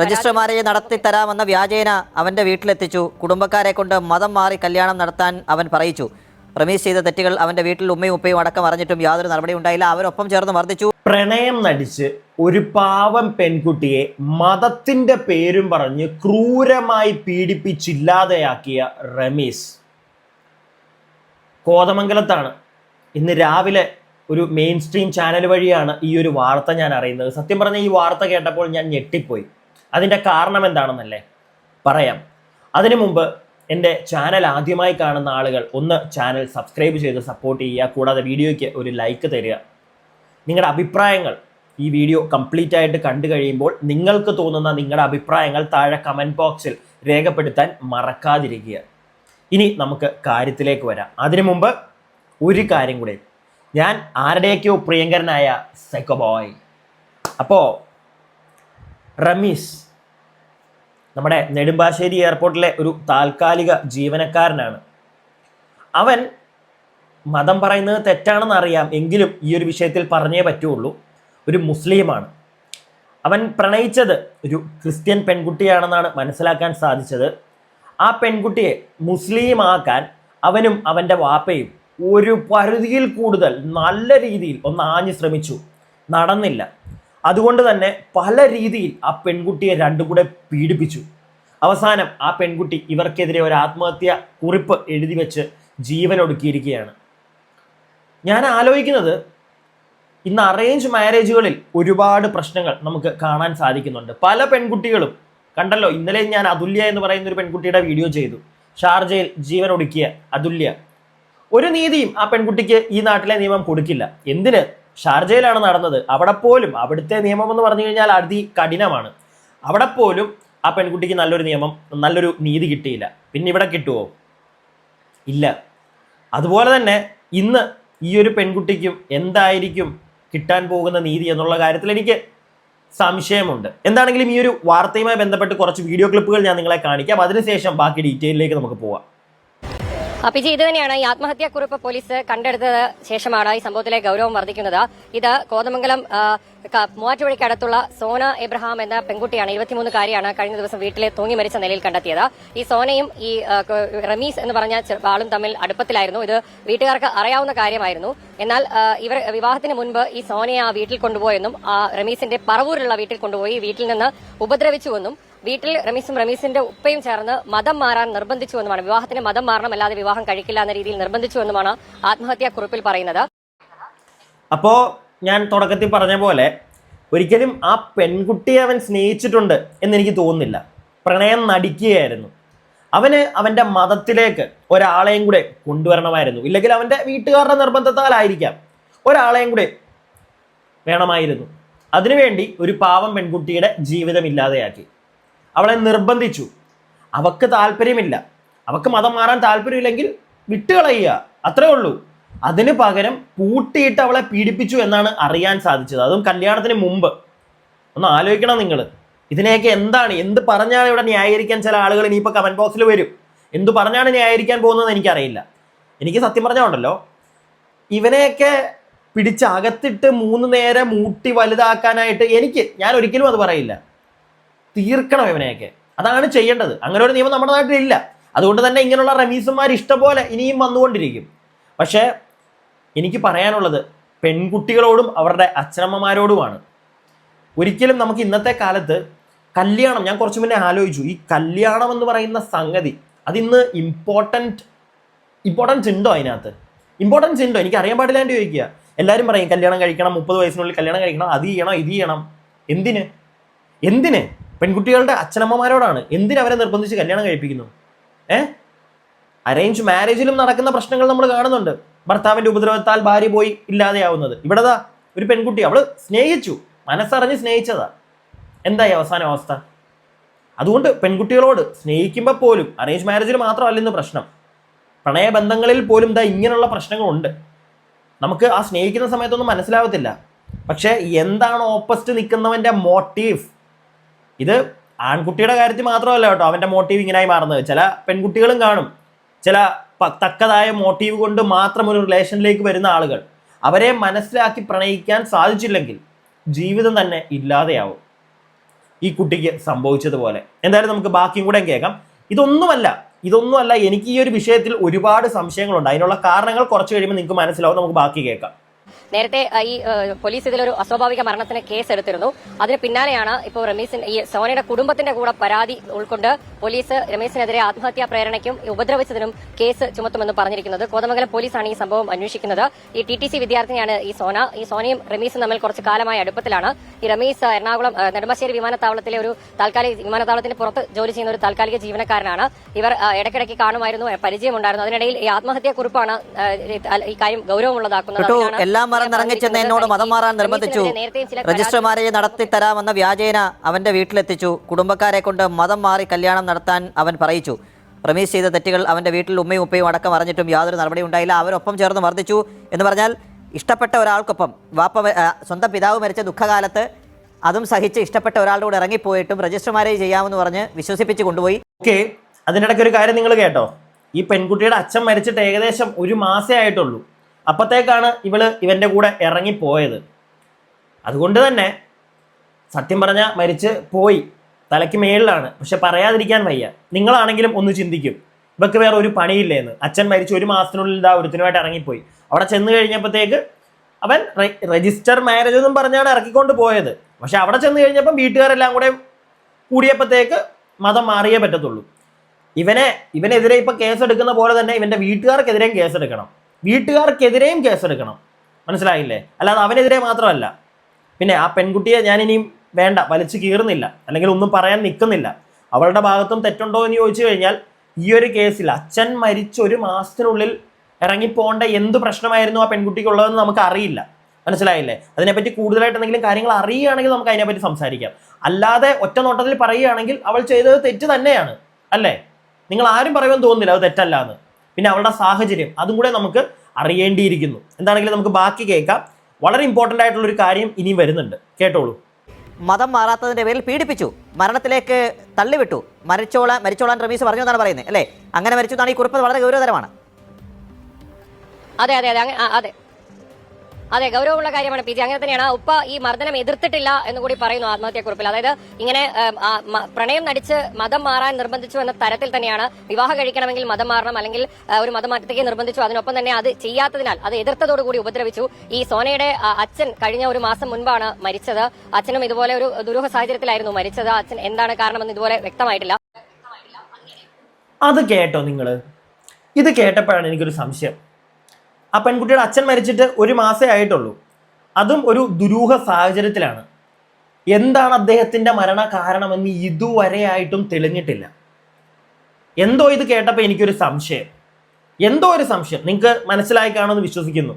Register marriage നടത്തിത്തരാമെന്ന വ്യാജേന അവന്റെ വീട്ടിലെത്തിച്ചു. കുടുംബക്കാരെ കൊണ്ട് മതം മാറി കല്യാണം നടത്താൻ അവൻ പറയിച്ചു. റമീസ് ചെയ്ത തെറ്റുകൾ അവന്റെ വീട്ടിൽ ഉമ്മയും ഉപ്പയും അടക്കം അറിഞ്ഞിട്ടും യാതൊരു നടപടി ഉണ്ടായില്ല. അവരൊപ്പം ചേർന്ന് മർദ്ദിച്ചു. പ്രണയം നടിച്ച് ഒരു പാവം പെൺകുട്ടിയെ മതത്തിന്റെ പേരും പറഞ്ഞ് ക്രൂരമായി പീഡിപ്പിച്ചില്ലാതെയാക്കിയ റമീസ് കോതമംഗലത്താണ്. ഇന്ന് രാവിലെ ഒരു മെയിൻ സ്ട്രീം ചാനൽ വഴിയാണ് ഈ ഒരു വാർത്ത ഞാൻ അറിയുന്നത്. സത്യം പറഞ്ഞ ഈ വാർത്ത കേട്ടപ്പോൾ ഞാൻ ഞെട്ടിപ്പോയി. അതിൻ്റെ കാരണം എന്താണെന്നല്ലേ പറയാം. അതിനു മുമ്പ് എൻ്റെ ചാനൽ ആദ്യമായി കാണുന്ന ആളുകൾ ഒന്ന് ചാനൽ സബ്സ്ക്രൈബ് ചെയ്ത് സപ്പോർട്ട് ചെയ്യുക. കൂടാതെ വീഡിയോയ്ക്ക് ഒരു ലൈക്ക് തരിക. നിങ്ങളുടെ അഭിപ്രായങ്ങൾ ഈ വീഡിയോ കംപ്ലീറ്റ് ആയിട്ട് കണ്ടു കഴിയുമ്പോൾ നിങ്ങൾക്ക് തോന്നുന്ന നിങ്ങളുടെ അഭിപ്രായങ്ങൾ താഴെ കമൻറ്റ് ബോക്സിൽ രേഖപ്പെടുത്താൻ മറക്കാതിരിക്കുക. ഇനി നമുക്ക് കാര്യത്തിലേക്ക് വരാം. അതിനു മുമ്പ് ഒരു കാര്യം കൂടെ, ഞാൻ ആരുടെയൊക്കെയോ പ്രിയങ്കരനായ സൈക്കോ ബോയ്. അപ്പോൾ റമീസ് നമ്മുടെ നെടുമ്പാശ്ശേരി എയർപോർട്ടിലെ ഒരു താൽക്കാലിക ജീവനക്കാരനാണ്. അവൻ മതം പറയുന്നത് തെറ്റാണെന്ന് അറിയാം, എങ്കിലും ഈ ഒരു വിഷയത്തിൽ പറഞ്ഞേ പറ്റുള്ളൂ. ഒരു മുസ്ലിമാണ്. അവൻ പ്രണയിച്ചത് ഒരു ക്രിസ്ത്യൻ പെൺകുട്ടിയാണെന്നാണ് മനസ്സിലാക്കാൻ സാധിച്ചത്. ആ പെൺകുട്ടിയെ മുസ്ലിമാക്കാൻ അവനും അവൻ്റെ വാപ്പയും ഒരു പരിധിയിൽ കൂടുതൽ നല്ല രീതിയിൽ ഒന്ന് ആഞ്ഞു ശ്രമിച്ചു. നടന്നില്ല. അതുകൊണ്ട് തന്നെ പല രീതിയിൽ ആ പെൺകുട്ടിയെ രണ്ടും കൂടെ പീഡിപ്പിച്ചു. അവസാനം ആ പെൺകുട്ടി ഇവർക്കെതിരെ ഒരു ആത്മഹത്യ കുറിപ്പ് എഴുതി വെച്ച് ജീവനൊടുക്കിയിരിക്കുകയാണ്. ഞാൻ ആലോചിക്കുന്നത്, ഇന്ന് അറേഞ്ച് മാരേജുകളിൽ ഒരുപാട് പ്രശ്നങ്ങൾ നമുക്ക് കാണാൻ സാധിക്കുന്നുണ്ട്. പല പെൺകുട്ടികളും കണ്ടല്ലോ, ഇന്നലെ ഞാൻ അതുല്യ എന്ന് പറയുന്ന ഒരു പെൺകുട്ടിയുടെ വീഡിയോ ചെയ്തു. ഷാർജയിൽ ജീവനൊടുക്കിയ അതുല്യ. ഒരു നീതിയും ആ പെൺകുട്ടിക്ക് ഈ നാട്ടിലെ നിയമം കൊടുക്കില്ല. എന്തിന്? ഷാർജയിലാണ് നടന്നത്. അവിടെ പോലും അവിടുത്തെ നിയമം എന്ന് പറഞ്ഞു കഴിഞ്ഞാൽ അതികഠിനമാണ്. അവിടെ പോലും ആ പെൺകുട്ടിക്ക് നല്ലൊരു നീതി കിട്ടിയില്ല. പിന്നെ ഇവിടെ കിട്ടുമോ? ഇല്ല. അതുപോലെ തന്നെ ഇന്ന് ഈ ഒരു പെൺകുട്ടിക്കും എന്തായിരിക്കും കിട്ടാൻ പോകുന്ന നീതി എന്നുള്ള കാര്യത്തിൽ എനിക്ക് സംശയമുണ്ട്. എന്താണെങ്കിലും ഈ ഒരു വാർത്തയുമായി ബന്ധപ്പെട്ട് കുറച്ച് വീഡിയോ ക്ലിപ്പുകൾ ഞാൻ നിങ്ങളെ കാണിക്കാം. അതിനുശേഷം ബാക്കി ഡീറ്റെയിലേക്ക് നമുക്ക് പോവാം. പിജി, ഇത് തന്നെയാണ് ഈ ആത്മഹത്യാക്കുറിപ്പ് പോലീസ് കണ്ടെടുത്തത് ശേഷമാണ് ഈ സംഭവത്തിലെ ഗൗരവം വർദ്ധിക്കുന്നത്. ഇത് കോതമംഗലം മൂവാറ്റുപുഴയ്ക്കടുത്തുള്ള സോന എബ്രഹാം എന്ന പെൺകുട്ടിയാണ്, 23-കാരിയാണ്, കഴിഞ്ഞ ദിവസം വീട്ടിലെ തൂങ്ങി മരിച്ച നിലയിൽ കണ്ടെത്തിയത്. ഈ സോനയും ഈ റമീസ് എന്ന് പറഞ്ഞ ആളും തമ്മിൽ അടുപ്പത്തിലായിരുന്നു. ഇത് വീട്ടുകാർക്ക് അറിയാവുന്ന കാര്യമായിരുന്നു. എന്നാൽ ഇവർ വിവാഹത്തിന് മുൻപ് ഈ സോനയെ ആ വീട്ടിൽ കൊണ്ടുപോയെന്നും റമീസിന്റെ പറവൂരുള്ള വീട്ടിൽ കൊണ്ടുപോയി വീട്ടിൽ നിന്ന് ഉപദ്രവിച്ചുവെന്നും വീട്ടിൽ റമീസിന്റെ ഉപ്പയും ചേർന്ന് മതം മാറാൻ നിർബന്ധിച്ചുവെന്നുമാണ്. വിവാഹത്തിന് മതം മാറണം, അല്ലാതെ വിവാഹം കഴിക്കില്ല എന്ന രീതിയിൽ നിർബന്ധിച്ചുവെന്നുമാണ് ആത്മഹത്യാക്കുറിപ്പിൽ പറയുന്നത്. അപ്പോ ഞാൻ തുടക്കത്തിൽ പറഞ്ഞ പോലെ ഒരിക്കലും ആ പെൺകുട്ടിയെ അവൻ സ്നേഹിച്ചിട്ടുണ്ട് എന്നെനിക്ക് തോന്നുന്നില്ല. പ്രണയം നടിക്കുകയായിരുന്നു. അവന് അവൻ്റെ മതത്തിലേക്ക് ഒരാളെയും കൂടെ കൊണ്ടുവരണമായിരുന്നു. ഇല്ലെങ്കിൽ അവൻ്റെ വീട്ടുകാരുടെ നിർബന്ധത്താലായിരിക്കാം, ഒരാളെയും കൂടെ വേണമായിരുന്നു. അതിനുവേണ്ടി ഒരു പാവം പെൺകുട്ടിയുടെ ജീവിതം ഇല്ലാതെയാക്കി. അവളെ നിർബന്ധിച്ചു. അവക്ക് താല്പര്യമില്ല, അവക്ക് മതം മാറാൻ താല്പര്യമില്ലെങ്കിൽ വിട്ടുകളയുക, അത്രേ ഉള്ളൂ. അതിന് പകരം പൂട്ടിയിട്ട് അവളെ പീഡിപ്പിച്ചു എന്നാണ് അറിയാൻ സാധിച്ചത്. അതും കല്യാണത്തിന് മുമ്പ്. ഒന്ന് ആലോചിക്കണം നിങ്ങൾ. ഇതിനെയൊക്കെ എന്ത് പറഞ്ഞാണ് ഇവിടെ ന്യായീകരിക്കാൻ ചില ആളുകൾ ഇനിയിപ്പോൾ കമൻറ്റ് ബോക്സിൽ വരും. എന്തു പറഞ്ഞാണ് ന്യായീകരിക്കാൻ പോകുന്നതെന്ന് എനിക്കറിയില്ല. എനിക്ക് സത്യം പറഞ്ഞുണ്ടല്ലോ, ഇവനെയൊക്കെ പിടിച്ച് അകത്തിട്ട് 3 നേരം മൂട്ടി വലുതാക്കാനായിട്ട് ഞാൻ ഒരിക്കലും അത് പറയില്ല. തീർക്കണം ഇവനെയൊക്കെ. അതാണ് ചെയ്യേണ്ടത്. അങ്ങനെ ഒരു നിയമം നമ്മുടെ നാട്ടിലില്ല. അതുകൊണ്ട് തന്നെ ഇങ്ങനെയുള്ള റമീസുമാർ ഇഷ്ടംപോലെ ഇനിയും വന്നുകൊണ്ടിരിക്കും. പക്ഷേ എനിക്ക് പറയാനുള്ളത് പെൺകുട്ടികളോടും അവരുടെ അച്ഛനമ്മമാരോടുമാണ്. ഒരിക്കലും നമുക്ക് ഇന്നത്തെ കാലത്ത് കല്യാണം, ഞാൻ കുറച്ച് മുന്നേ ആലോചിച്ചു, ഈ കല്യാണം എന്ന് പറയുന്ന സംഗതി അതിന്ന് ഇമ്പോർട്ടൻസ് ഉണ്ടോ? അതിനകത്ത് ഇമ്പോർട്ടൻസ് ഉണ്ടോ? എനിക്ക് അറിയാൻ പാടില്ലാണ്ട് ചോദിക്കുക. എല്ലാവരും പറയും കല്യാണം കഴിക്കണം, 30 വയസ്സിനുള്ളിൽ കല്യാണം കഴിക്കണം, അത് ചെയ്യണം, ഇത് ചെയ്യണം. എന്തിന്? പെൺകുട്ടികളുടെ അച്ഛനമ്മമാരോടാണ്. അവരെ നിർബന്ധിച്ച് കല്യാണം കഴിപ്പിക്കുന്നു? അറേഞ്ച് മാരേജിലും നടക്കുന്ന പ്രശ്നങ്ങൾ നമ്മൾ കാണുന്നുണ്ട്. ഭർത്താവിന്റെ ഉപദ്രവത്താൽ ഭാര്യ പോയി ഇല്ലാതെയാവുന്നത്. ഇവിടെതാ ഒരു പെൺകുട്ടി, അവള് സ്നേഹിച്ചു, മനസ്സറിഞ്ഞ് സ്നേഹിച്ചതാ. എന്തായി അവസാന അവസ്ഥ? അതുകൊണ്ട് പെൺകുട്ടികളോട് സ്നേഹിക്കുമ്പോൾ പോലും, അറേഞ്ച് മാരേജിൽ മാത്രമല്ല ഇന്ന് പ്രശ്നം, പ്രണയബന്ധങ്ങളിൽ പോലും ഇങ്ങനെയുള്ള പ്രശ്നങ്ങളുണ്ട്. നമുക്ക് ആ സ്നേഹിക്കുന്ന സമയത്തൊന്നും മനസ്സിലാവത്തില്ല. പക്ഷേ എന്താണ് ഓപ്പോസിറ്റ് നിൽക്കുന്നവന്റെ മോട്ടീവ്? ഇത് ആൺകുട്ടിയുടെ കാര്യത്തിൽ മാത്രമല്ല കേട്ടോ അവൻ്റെ മോട്ടീവ് ഇങ്ങനായി മാറുന്നത്. ചില പെൺകുട്ടികളും കാണും ചില തക്കതായ മോട്ടീവ് കൊണ്ട് മാത്രം ഒരു റിലേഷനിലേക്ക് വരുന്ന ആളുകൾ. അവരെ മനസ്സിലാക്കി പ്രണയിക്കാൻ സാധിച്ചില്ലെങ്കിൽ ജീവിതം തന്നെ ഇല്ലാതെയാവും. ഈ കുട്ടിക്ക് സംഭവിച്ചതുപോലെ. എന്തായാലും നമുക്ക് ബാക്കിയും കൂടെ കേൾക്കാം. ഇതൊന്നുമല്ല എനിക്ക് ഈ ഒരു വിഷയത്തിൽ ഒരുപാട് സംശയങ്ങളുണ്ട്. അതിനുള്ള കാരണങ്ങൾ കുറച്ച് കഴിയുമ്പോൾ നിങ്ങൾക്ക് മനസ്സിലാവും. നമുക്ക് ബാക്കി കേൾക്കാം. നേരത്തെ ഈ പോലീസ് ഇതിലൊരു അസ്വാഭാവിക മരണത്തിന് കേസ് എടുത്തിരുന്നു. അതിന് പിന്നാലെയാണ് ഇപ്പോൾ ഈ സോനയുടെ കുടുംബത്തിന്റെ കൂടെ പരാതി ഉൾക്കൊണ്ട് പോലീസ് രമേശിനെതിരെ ആത്മഹത്യാ പ്രേരണയ്ക്കും ഉപദ്രവിച്ചതിനും കേസ് ചുമത്തുമെന്ന് പറഞ്ഞിരിക്കുന്നത്. കോതമംഗലം പോലീസാണ് ഈ സംഭവം അന്വേഷിക്കുന്നത്. ഈ TTC വിദ്യാർത്ഥിനിയാണ് ഈ സോനയും റമീസും തമ്മിൽ കുറച്ച് കാലമായ അടുപ്പത്തിലാണ്. ഈ റമീസ് എറണാകുളം നെടുമ്പാശ്ശേരി വിമാനത്താവളത്തിലെ ഒരു താൽക്കാലിക വിമാനത്താവളത്തിന് പുറത്ത് ജോലി ചെയ്യുന്ന ഒരു താൽക്കാലിക ജീവനക്കാരനാണ്. ഇവർ ഇടയ്ക്കിടയ്ക്ക് കാണുമായിരുന്നു, പരിചയമുണ്ടായിരുന്നു. അതിനിടയിൽ ഈ ആത്മഹത്യാക്കുറിപ്പാണ് ഈ കാര്യം ഗൗരവമുള്ളതാക്കുന്നത്. എല്ലാം മറന്നിറങ്ങിച്ചെന്ന് എന്നോട് മതം മാറാൻ നിർബന്ധിച്ചു. രജിസ്റ്റർ മാരേജ് നടത്തി തരാമെന്ന വ്യാജേന അവന്റെ വീട്ടിലെത്തിച്ചു. കുടുംബക്കാരെ കൊണ്ട് മതം മാറി കല്യാണം നടത്താൻ അവൻ പറയിച്ചു. റമീസ് ചെയ്ത തെറ്റുകൾ അവന്റെ വീട്ടിൽ ഉമ്മയും ഉപ്പയും അടക്കം അറിഞ്ഞിട്ടും യാതൊരു നടപടി ഉണ്ടായില്ല. അവരൊപ്പം ചേർന്ന് മർദ്ദിച്ചു എന്ന് പറഞ്ഞാൽ ഇഷ്ടപ്പെട്ട ഒരാൾക്കൊപ്പം സ്വന്തം പിതാവ് മരിച്ച ദുഃഖകാലത്ത് അതും സഹിച്ച് ഇഷ്ടപ്പെട്ട ഒരാളുടെ കൂടെ ഇറങ്ങിപ്പോയിട്ടും രജിസ്റ്റർ മാരേജ് ചെയ്യാമെന്ന് പറഞ്ഞ് വിശ്വസിപ്പിച്ച് കൊണ്ടുപോയി. ഓക്കെ, അതിനിടയ്ക്ക് ഒരു കാര്യം നിങ്ങൾ കേട്ടോ. ഈ പെൺകുട്ടിയുടെ അച്ഛൻ മരിച്ചിട്ട് ഏകദേശം 1 മാസേ ആയിട്ടുള്ളൂ. അപ്പത്തേക്കാണ് ഇവന്റെ കൂടെ ഇറങ്ങിപ്പോയത്. അതുകൊണ്ട് തന്നെ സത്യം പറഞ്ഞാൽ മരിച്ച് പോയി, തലയ്ക്ക് മേളിലാണ്. പക്ഷെ പറയാതിരിക്കാൻ വയ്യ. നിങ്ങളാണെങ്കിലും ഒന്ന് ചിന്തിക്കും, ഇവർക്ക് വേറെ ഒരു പണിയില്ലേന്ന്. അച്ഛൻ മരിച്ച് 1 മാസത്തിനുള്ളിൽ ഒരുത്തിനുമായിട്ട് ഇറങ്ങിപ്പോയി. അവിടെ ചെന്ന് കഴിഞ്ഞപ്പോഴത്തേക്ക് അവൻ രജിസ്റ്റർ മാരേജ് എന്നും പറഞ്ഞാണ് ഇറക്കിക്കൊണ്ട് പോയത്. പക്ഷെ അവിടെ ചെന്ന് കഴിഞ്ഞപ്പം വീട്ടുകാരെല്ലാം കൂടെ കൂടിയപ്പോഴത്തേക്ക് മതം മാറിയേ പറ്റത്തുള്ളൂ. ഇവനെതിരെ ഇപ്പൊ കേസെടുക്കുന്ന പോലെ തന്നെ ഇവന്റെ വീട്ടുകാർക്കെതിരെയും കേസെടുക്കണം. മനസ്സിലായില്ലേ? അല്ലാതെ അവനെതിരെ മാത്രമല്ല. പിന്നെ ആ പെൺകുട്ടിയെ ഞാനിനിയും വേണ്ട, വലിച്ചു കീറുന്നില്ല, അല്ലെങ്കിൽ ഒന്നും പറയാൻ നിൽക്കുന്നില്ല. അവളുടെ ഭാഗത്തും തെറ്റുണ്ടോ എന്ന് ചോദിച്ചു കഴിഞ്ഞാൽ ഈ ഒരു കേസിൽ അച്ഛൻ മരിച്ച് 1 മാസത്തിനുള്ളിൽ ഇറങ്ങിപ്പോണ്ട എന്ത് പ്രശ്നമായിരുന്നു ആ പെൺകുട്ടിക്കുള്ളതെന്ന് നമുക്ക് അറിയില്ല. മനസ്സിലായില്ലേ? അതിനെപ്പറ്റി കൂടുതലായിട്ട് എന്തെങ്കിലും കാര്യങ്ങൾ അറിയുകയാണെങ്കിൽ നമുക്ക് അതിനെപ്പറ്റി സംസാരിക്കാം. അല്ലാതെ ഒറ്റ നോട്ടത്തിൽ പറയുകയാണെങ്കിൽ അവൾ ചെയ്തത് തെറ്റ് തന്നെയാണ്, അല്ലേ? നിങ്ങൾ ആരും പറയുമെന്ന് തോന്നുന്നില്ല അത് തെറ്റല്ല എന്ന്. പിന്നെ അവളുടെ സാഹചര്യം അതും കൂടെ നമുക്ക് അറിയേണ്ടിയിരിക്കുന്നു. എന്താണെങ്കിലും നമുക്ക് ബാക്കി കേൾക്കാം. വളരെ ഇമ്പോർട്ടൻ്റ് ആയിട്ടുള്ള ഒരു കാര്യം ഇനിയും വരുന്നുണ്ട്, കേട്ടോളൂ. മതം മാറാത്തതിന്റെ പേരിൽ പീഡിപ്പിച്ചു, മരണത്തിലേക്ക് തള്ളിവിട്ടു, മരിച്ചോളാൻ റമീസ് പറഞ്ഞു എന്നാണ് പറയുന്നത്, അല്ലേ? അങ്ങനെ മരിച്ചു എന്നാണ് ഈ കുറിപ്പ്. വളരെ ഗൗരവതരമാണ്. അതെ, ഗൗരവമുള്ള കാര്യമാണ് PG. അങ്ങനെ തന്നെയാണ്. ഉപ്പ ഈ മർദ്ദനം എതിർത്തിട്ടില്ല എന്ന് കൂടി പറയുന്നു ആത്മഹത്യാക്കുറിപ്പിൽ. അതായത് ഇങ്ങനെ പ്രണയം നടിച്ച് മതം മാറാൻ നിർബന്ധിച്ചു എന്ന തരത്തിൽ തന്നെയാണ്. വിവാഹം കഴിക്കണമെങ്കിൽ മതം മാറണം, അല്ലെങ്കിൽ ഒരു മതമാറ്റത്തേക്ക് നിർബന്ധിച്ചു. അതിനൊപ്പം തന്നെ അത് ചെയ്യാത്തതിനാൽ അത് എതിർത്തതോടുകൂടി ഉപദ്രവിച്ചു. ഈ സോനയുടെ അച്ഛൻ കഴിഞ്ഞ 1 മാസം മുൻപാണ് മരിച്ചത്. അച്ഛനും ഇതുപോലെ ഒരു ദുരൂഹ സാഹചര്യത്തിലായിരുന്നു മരിച്ചത്. അച്ഛൻ എന്താണ് കാരണമെന്ന് ഇതുപോലെ വ്യക്തമായിട്ടില്ല. അത് കേട്ടോ നിങ്ങൾ? ഇത് കേട്ടപ്പോഴാണ് എനിക്കൊരു സംശയം. ആ പെൺകുട്ടിയുടെ അച്ഛൻ മരിച്ചിട്ട് 1 മാസേ ആയിട്ടുള്ളൂ, അതും ഒരു ദുരൂഹ സാഹചര്യത്തിലാണ്. എന്താണ് അദ്ദേഹത്തിൻ്റെ മരണ കാരണമെന്ന് ഇതുവരെയായിട്ടും തെളിഞ്ഞിട്ടില്ല. എന്തോ ഇത് കേട്ടപ്പോൾ എനിക്കൊരു സംശയം, നിങ്ങൾക്ക് മനസ്സിലായി കാണുമെന്ന് വിശ്വസിക്കുന്നു.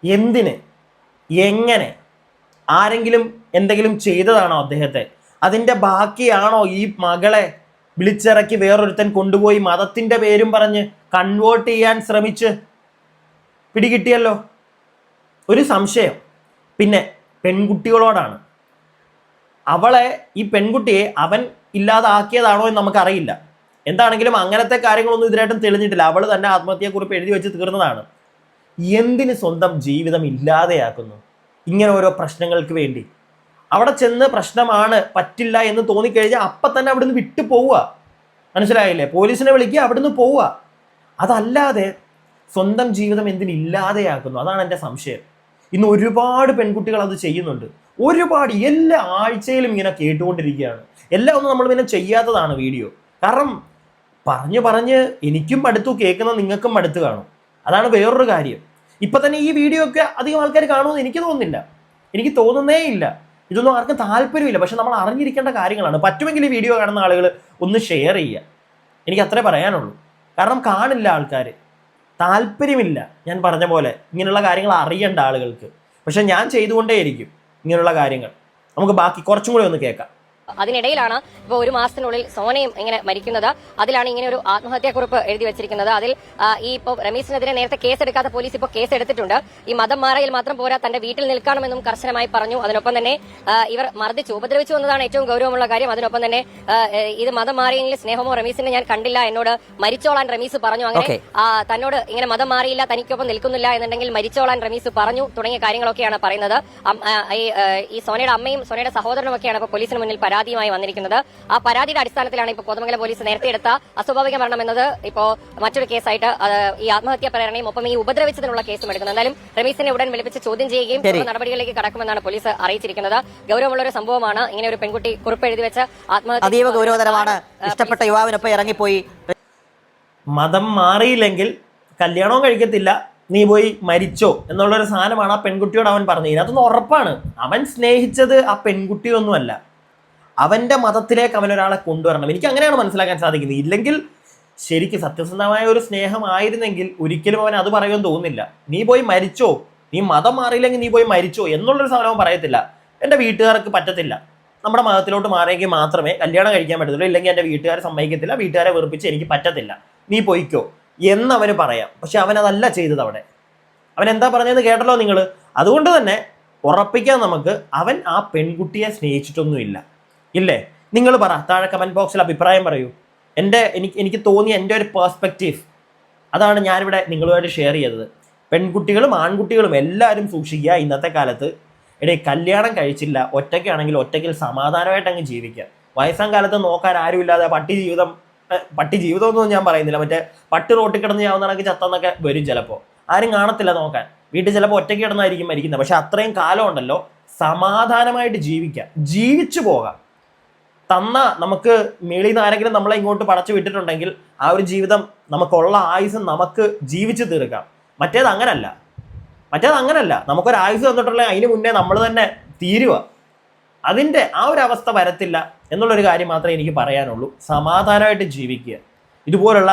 എന്തിന്, എങ്ങനെ, ആരെങ്കിലും എന്തെങ്കിലും ചെയ്തതാണോ അദ്ദേഹത്തെ? അതിൻ്റെ ബാക്കിയാണോ ഈ മകളെ വിളിച്ചിറക്കി വേറൊരുത്തൻ കൊണ്ടുപോയി മതത്തിൻ്റെ പേരും പറഞ്ഞ് കൺവേർട്ട് ചെയ്യാൻ ശ്രമിച്ച് പിടികിട്ടിയല്ലോ? ഒരു സംശയം. പിന്നെ പെൺകുട്ടികളോടാണ്. ഈ പെൺകുട്ടിയെ അവൻ ഇല്ലാതാക്കിയതാണോ എന്ന് നമുക്കറിയില്ല. എന്താണെങ്കിലും അങ്ങനത്തെ കാര്യങ്ങളൊന്നും ഇതിനായിട്ടും തെളിഞ്ഞിട്ടില്ല. അവൾ തന്നെ ആത്മഹത്യാക്കുറിപ്പ് എഴുതി വെച്ച് തീർന്നതാണ്. എന്തിന് സ്വന്തം ജീവിതം ഇല്ലാതെയാക്കുന്നു ഇങ്ങനെ ഓരോ പ്രശ്നങ്ങൾക്ക് വേണ്ടി? അവിടെ ചെന്ന് പ്രശ്നമാണ്, പറ്റില്ല എന്ന് തോന്നിക്കഴിഞ്ഞാൽ അപ്പം തന്നെ അവിടുന്ന് വിട്ടു പോവുക. മനസ്സിലായില്ലേ? പോലീസിനെ വിളിക്കുക, അവിടുന്ന് പോവുക. അതല്ലാതെ സ്വന്തം ജീവിതം എന്തിനില്ലാതെയാക്കുന്നു? അതാണ് എൻ്റെ സംശയം. ഇന്ന് ഒരുപാട് പെൺകുട്ടികൾ അത് ചെയ്യുന്നുണ്ട്. ഒരുപാട്, എല്ലാ ആഴ്ചയിലും ഇങ്ങനെ കേട്ടുകൊണ്ടിരിക്കുകയാണ്. എല്ലാം ഒന്നും നമ്മൾ പിന്നെ ചെയ്യാത്തതാണ് വീഡിയോ. കാരണം പറഞ്ഞ് എനിക്കും അടുത്തു, കേൾക്കുന്ന നിങ്ങൾക്കും അടുത്ത് കാണും. അതാണ് വേറൊരു കാര്യം. ഇപ്പം തന്നെ ഈ വീഡിയോ ഒക്കെ അധികം ആൾക്കാർ കാണുമെന്ന് എനിക്ക് തോന്നുന്നില്ല. എനിക്ക് തോന്നുന്നേ ഇല്ല. ഇതൊന്നും ആർക്കും താല്പര്യമില്ല. പക്ഷെ നമ്മൾ അറിഞ്ഞിരിക്കേണ്ട കാര്യങ്ങളാണ്. പറ്റുമെങ്കിൽ ഈ വീഡിയോ കാണുന്ന ആളുകൾ ഒന്ന് ഷെയർ ചെയ്യുക. എനിക്ക് അത്രേ പറയാനുള്ളൂ. കാരണം കാണില്ല ആൾക്കാർ, താല്പര്യമില്ല. ഞാൻ പറഞ്ഞ പോലെ ഇങ്ങനെയുള്ള കാര്യങ്ങൾ അറിയേണ്ട ആളുകൾക്ക്. പക്ഷെ ഞാൻ ചെയ്തുകൊണ്ടേയിരിക്കും ഇങ്ങനെയുള്ള കാര്യങ്ങൾ. നമുക്ക് ബാക്കി കുറച്ചും കൂടി ഒന്ന് കേൾക്കാം. അതിനിടയിലാണ് ഇപ്പോൾ 1 മാസത്തിനുള്ളിൽ സോനയും ഇങ്ങനെ മരിക്കുന്നത്. അതിലാണ് ഇങ്ങനെ ഒരു ആത്മഹത്യാക്കുറിപ്പ് എഴുതി വെച്ചിരിക്കുന്നത്. അതിൽ ഈ ഇപ്പോൾ റമീസിനെതിരെ നേരത്തെ കേസെടുക്കാത്ത പോലീസ് ഇപ്പോൾ കേസ് എടുത്തിട്ടുണ്ട്. ഈ മതം മാറയിൽ മാത്രം പോരാ, തന്റെ വീട്ടിൽ നിൽക്കണമെന്നും കർശനമായി പറഞ്ഞു. അതിനൊപ്പം തന്നെ ഇവർ മർദ്ദിച്ചു, ഉപദ്രവിച്ചു എന്നതാണ് ഏറ്റവും ഗൗരവമുള്ള കാര്യം. അതിനൊപ്പം തന്നെ ഇത് മതം മാറിയെങ്കിൽ സ്നേഹമോ റമീസിനെ ഞാൻ കണ്ടില്ല, എന്നോട് മരിച്ചോളാൻ റമീസ് പറഞ്ഞു. അങ്ങനെ തന്നോട് ഇങ്ങനെ മതം മാറിയില്ല, തനിക്കൊപ്പം നിൽക്കുന്നില്ല എന്നുണ്ടെങ്കിൽ മരിച്ചോളാൻ റമീസ് പറഞ്ഞു തുടങ്ങിയ കാര്യങ്ങളൊക്കെയാണ് പറയുന്നത്. ഈ സോനയുടെ അമ്മയും സോനയുടെ സഹോദരനും ഒക്കെയാണ് ഇപ്പോൾ പോലീസിന് മുന്നിൽ പരാതിയുമായി വന്നിരിക്കുന്നത്. ആ പരാതിയുടെ അടിസ്ഥാനത്തിലാണ് ഇപ്പോൾ കോതമംഗലം പോലീസ് നേരത്തെ എടുത്ത അസ്വാഭാവിക മരണം എന്നത് ഇപ്പോൾ മറ്റൊരു കേസായിട്ട് ഈ ആത്മഹത്യാ പ്രേരണയും ഒപ്പം ഈ ഉപദ്രവിച്ചതിനുള്ള കേസും എടുക്കുന്നത്. എന്തായാലും റമീസിനെ ഉടൻ വിളിപ്പിച്ച് ചോദ്യം ചെയ്യുകയും നടപടികളിലേക്ക് കടക്കുമെന്നാണ് പോലീസ് അറിയിച്ചിരിക്കുന്നത്. ഗൗരവമുള്ള ഒരു സംഭവമാണ്. ഇങ്ങനെ ഒരു പെൺകുട്ടി കുറിപ്പ് എഴുതി വെച്ച് ആത്മഹത്യ അതീവ ഗൗരവതരമാണ്. ഇഷ്ടപ്പെട്ട യുവാവിനൊപ്പം ഇറങ്ങിപ്പോയി. മതം മാറിയില്ലെങ്കിൽ കല്യാണവും കഴിക്കത്തില്ല, നീ പോയി മരിച്ചോ എന്നുള്ളൊരു സാധനമാണ് ആ പെൺകുട്ടിയോട് അവൻ പറഞ്ഞത്. ഇതിനകത്തൊന്ന് ഉറപ്പാണ്, അവൻ സ്നേഹിച്ചത് ആ പെൺകുട്ടിയൊന്നുമല്ല, അവന്റെ മതത്തിലേക്ക് അവനൊരാളെ കൊണ്ടുവരണം. എനിക്ക് അങ്ങനെയാണ് മനസ്സിലാക്കാൻ സാധിക്കുന്നത്. ഇല്ലെങ്കിൽ ശരിക്കും സത്യസന്ധമായ ഒരു സ്നേഹമായിരുന്നെങ്കിൽ ഒരിക്കലും അവൻ അത് പറയുമെന്ന് തോന്നുന്നില്ല. നീ പോയി മരിച്ചോ, നീ മതം മാറിയില്ലെങ്കിൽ നീ പോയി മരിച്ചോ എന്നുള്ളൊരു സാധനം പറയത്തില്ല. എൻ്റെ വീട്ടുകാർക്ക് പറ്റത്തില്ല, നമ്മുടെ മതത്തിലോട്ട് മാറിയെങ്കിൽ മാത്രമേ കല്യാണം കഴിക്കാൻ പറ്റത്തുള്ളൂ, ഇല്ലെങ്കിൽ എൻ്റെ വീട്ടുകാർ സമ്മതിക്കത്തില്ല, വീട്ടുകാരെ വെറുപ്പിച്ച് എനിക്ക് പറ്റത്തില്ല, നീ പോയിക്കോ എന്നവന് പറയാം. പക്ഷെ അവനതല്ല ചെയ്തത്. അവിടെ അവൻ എന്താ പറഞ്ഞതെന്ന് കേട്ടല്ലോ നിങ്ങൾ. അതുകൊണ്ട് തന്നെ ഉറപ്പിക്കാൻ നമുക്ക്, അവൻ ആ പെൺകുട്ടിയെ സ്നേഹിച്ചിട്ടൊന്നുമില്ല. ഇല്ലേ? നിങ്ങൾ പറ, താഴെ കമന്റ് ബോക്സിൽ അഭിപ്രായം പറയൂ. എനിക്ക് തോന്നിയ എൻ്റെ ഒരു പേഴ്സ്പെക്റ്റീവ് അതാണ് ഞാനിവിടെ നിങ്ങളുമായിട്ട് ഷെയർ ചെയ്തത്. പെൺകുട്ടികളും ആൺകുട്ടികളും എല്ലാവരും സൂക്ഷിക്കുക. ഇന്നത്തെ കാലത്ത് കല്യാണം കഴിച്ചില്ല, ഒറ്റയ്ക്കാണെങ്കിൽ ഒറ്റയ്ക്കിൽ സമാധാനമായിട്ട് അങ്ങ് ജീവിക്കുക. വയസ്സാം കാലത്ത് നോക്കാൻ ആരുമില്ലാതെ പട്ടി ജീവിതമൊന്നും ഞാൻ പറയുന്നില്ല, മറ്റേ പട്ടി റോട്ടിൽ കിടന്ന് ചാവുന്നതൊക്കെ ചത്തെന്നൊക്കെ വരും. ചിലപ്പോൾ ആരും കാണത്തില്ല നോക്കാൻ, വീട്ടിൽ ചിലപ്പോൾ ഒറ്റയ്ക്ക് കിടന്നായിരിക്കും മരിക്കുന്നത്. പക്ഷെ അത്രയും കാലം ഉണ്ടല്ലോ, സമാധാനമായിട്ട് ജീവിക്കാം, ജീവിച്ചു പോകാം. നമുക്ക് മേളിൽ നിന്ന് ആരെങ്കിലും നമ്മളെ ഇങ്ങോട്ട് പടച്ചു വിട്ടിട്ടുണ്ടെങ്കിൽ ആ ഒരു ജീവിതം, നമുക്കുള്ള ആയുസ് നമുക്ക് ജീവിച്ചു തീർക്കാം. മറ്റേത് അങ്ങനല്ല. നമുക്കൊരു ആയുസ് തന്നിട്ടുള്ള അതിന് മുന്നേ നമ്മൾ തന്നെ തീരുക. അതിൻ്റെ ആ ഒരു അവസ്ഥ വരത്തില്ല എന്നുള്ളൊരു കാര്യം മാത്രമേ എനിക്ക് പറയാനുള്ളൂ. സമാധാനമായിട്ട് ജീവിക്കുക. ഇതുപോലുള്ള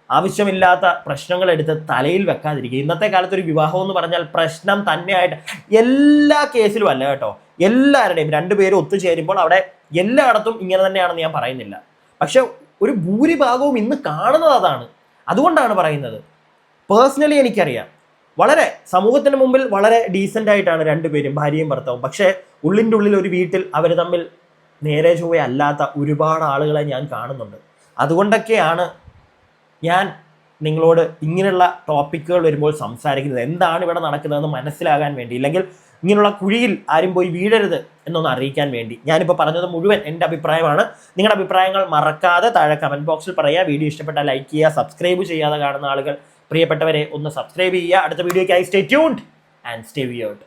ആവശ്യമില്ലാത്ത പ്രശ്നങ്ങൾ എടുത്ത് തലയിൽ വെക്കാതിരിക്കുക. ഇന്നത്തെ കാലത്ത് ഒരു വിവാഹം എന്ന് പറഞ്ഞാൽ പ്രശ്നം തന്നെയായിട്ട്, എല്ലാ കേസിലും അല്ല കേട്ടോ, എല്ലാവരുടെയും രണ്ടുപേരും ഒത്തുചേരുമ്പോൾ അവിടെ എല്ലായിടത്തും ഇങ്ങനെ തന്നെയാണെന്ന് ഞാൻ പറയുന്നില്ല. പക്ഷെ ഒരു ഭൂരിഭാഗവും ഇന്ന് കാണുന്നത് അതാണ്. അതുകൊണ്ടാണ് പറയുന്നത്. പേഴ്സണലി എനിക്കറിയാം, വളരെ സമൂഹത്തിന് മുമ്പിൽ വളരെ ഡീസൻ്റ് ആയിട്ടാണ് രണ്ടുപേരും, ഭാര്യയും ഭർത്താവും. പക്ഷേ ഉള്ളിൻ്റെ ഉള്ളിൽ ഒരു വീട്ടിൽ അവർ തമ്മിൽ നേരെ ചൊവ്വേ അല്ലാത്ത ഒരുപാട് ആളുകളെ ഞാൻ കാണുന്നുണ്ട്. അതുകൊണ്ടൊക്കെയാണ് ഞാൻ നിങ്ങളോട് ഇങ്ങനെയുള്ള ടോപ്പിക്കുകൾ വരുമ്പോൾ സംസാരിക്കുന്നത്. എന്താണ് ഇവിടെ നടക്കുന്നതെന്ന് മനസ്സിലാകാൻ വേണ്ടി, ഇല്ലെങ്കിൽ ഇങ്ങനെയുള്ള കുഴിയിൽ ആരും പോയി വീഴരുത് എന്നൊന്ന് അറിയിക്കാൻ വേണ്ടി. ഞാനിപ്പോൾ പറഞ്ഞത് മുഴുവൻ എൻ്റെ അഭിപ്രായമാണ്. നിങ്ങളുടെ അഭിപ്രായങ്ങൾ മറക്കാതെ താഴെ കമൻറ്റ് ബോക്സിൽ പറയുക. വീഡിയോ ഇഷ്ടപ്പെട്ടാൽ ലൈക്ക് ചെയ്യുക. സബ്സ്ക്രൈബ് ചെയ്യാതെ കാണുന്ന ആളുകൾ, പ്രിയപ്പെട്ടവരെ, ഒന്ന് സബ്സ്ക്രൈബ് ചെയ്യുക. അടുത്ത വീഡിയോയ്ക്കായി stay tuned and stay weird.